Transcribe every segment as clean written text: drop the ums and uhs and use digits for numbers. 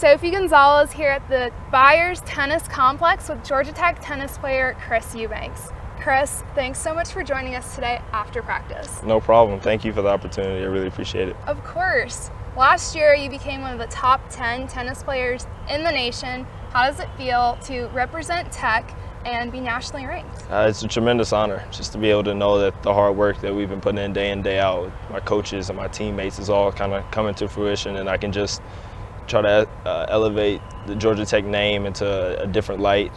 Sophie Gonzalez here at the Byers Tennis Complex with Georgia Tech tennis player Chris Eubanks. Chris, thanks so much for joining us today after practice. No problem. Thank you for the opportunity. I really appreciate it. Of course. Last year, you became one of the top 10 tennis players in the nation. How does it feel to represent Tech and be nationally ranked? It's a tremendous honor just to be able to know that the hard work that we've been putting in day out with my coaches and my teammates is all kind of coming to fruition, and I can just try to elevate the Georgia Tech name into a different light.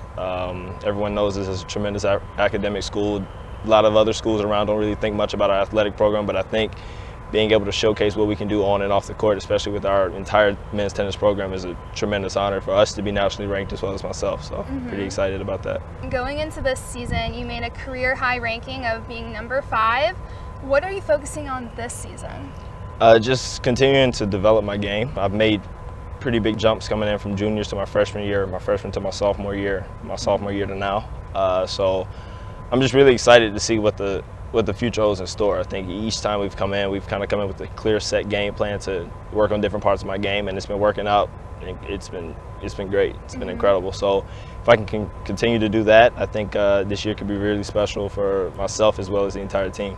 Everyone knows this is a tremendous academic school. A lot of other schools around don't really think much about our athletic program, but I think being able to showcase what we can do on and off the court, especially with our entire men's tennis program, is a tremendous honor for us to be nationally ranked as well as myself. So pretty excited about that. Going into this season, you made a career high ranking of being number 5. What are you focusing on this season? Just continuing to develop my game. I've made pretty big jumps coming in from juniors to my freshman year, my freshman to my sophomore year to now. So I'm just really excited to see what the future holds in store. I think each time we've come in with a clear set game plan to work on different parts of my game, and it's been working out. It's been great. It's been incredible. So if I can continue to do that, I think this year could be really special for myself as well as the entire team.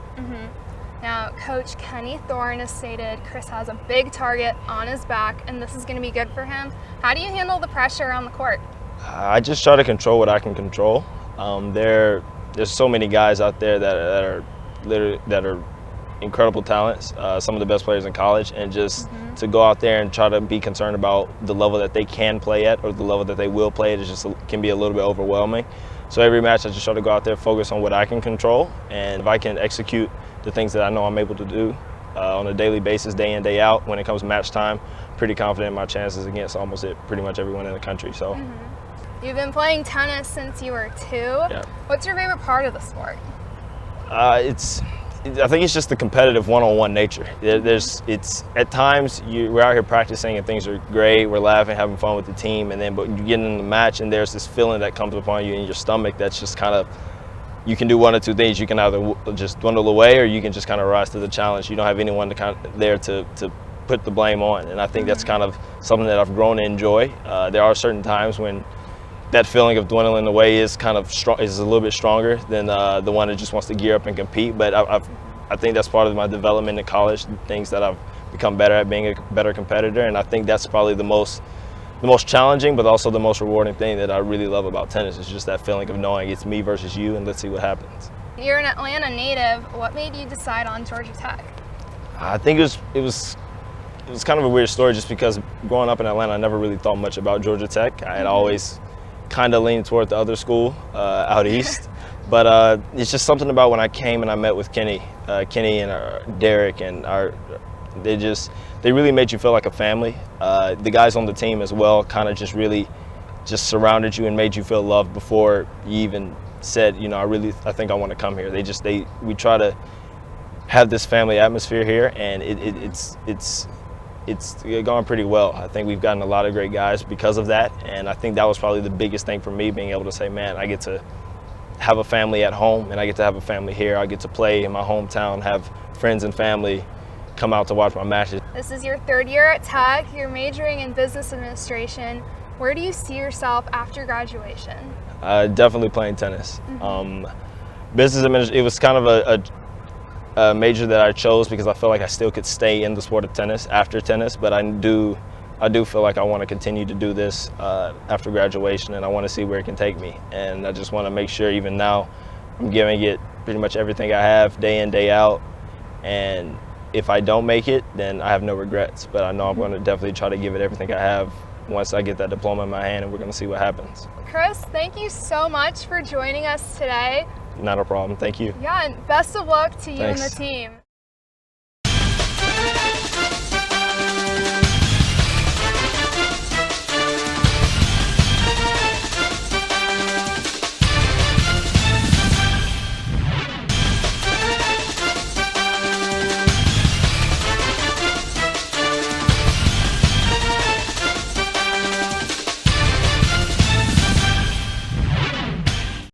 Now, Coach Kenny Thorne has stated Chris has a big target on his back, and this is going to be good for him. How do you handle the pressure on the court? I just try to control what I can control. There's so many guys out there that are incredible talents, some of the best players in college, and just to go out there and try to be concerned about the level that they can play at or the level that they will play at can be a little bit overwhelming. So every match I just try to go out there, focus on what I can control, and if I can execute the things that I know I'm able to do on a daily basis, day in, day out, when it comes to match time, pretty confident in my chances against almost pretty much everyone in the country. So. You've been playing tennis since you were 2. Yeah. What's your favorite part of the sport? I think it's just the competitive one-on-one nature. It's at times we're out here practicing and things are great. We're laughing, having fun with the team, but you get in the match and there's this feeling that comes upon you in your stomach that's just kind of, you can do one or two things. You can either just dwindle away, or you can just kind of rise to the challenge. You don't have anyone there to put the blame on, and I think that's kind of something that I've grown to enjoy. There are certain times when that feeling of dwindling away is kind of is a little bit stronger than the one that just wants to gear up and compete. But I think that's part of my development in college, things that I've become better at, being a better competitor, and I think that's probably the most challenging, but also the most rewarding thing that I really love about tennis. Is just that feeling of knowing it's me versus you, and let's see what happens. You're an Atlanta native. What made you decide on Georgia Tech? I think it was kind of a weird story, just because growing up in Atlanta, I never really thought much about Georgia Tech. I had always kind of leaned toward the other school out east, but it's just something about when I came and I met with Kenny and Derek, and they really made you feel like a family. The guys on the team as well kind of just surrounded you and made you feel loved before you even said, I think I want to come here. We try to have this family atmosphere here, and it's gone pretty well. I think we've gotten a lot of great guys because of that, and I think that was probably the biggest thing for me, being able to say, man, I get to have a family at home, and I get to have a family here. I get to play in my hometown, have friends and family come out to watch my matches. This is your 3rd year at Tech. You're majoring in business administration. Where do you see yourself after graduation? Definitely playing tennis. Business administration, it was kind of a major that I chose because I felt like I still could stay in the sport of tennis after tennis, but I do feel like I want to continue to do this after graduation, and I want to see where it can take me. And I just want to make sure, even now, I'm giving it pretty much everything I have, day in, day out. And if I don't make it, then I have no regrets. But I know I'm going to definitely try to give it everything I have once I get that diploma in my hand, and we're going to see what happens. Chris, thank you so much for joining us today. Not a problem. Thank you. Yeah, and best of luck to you Thanks. and the team.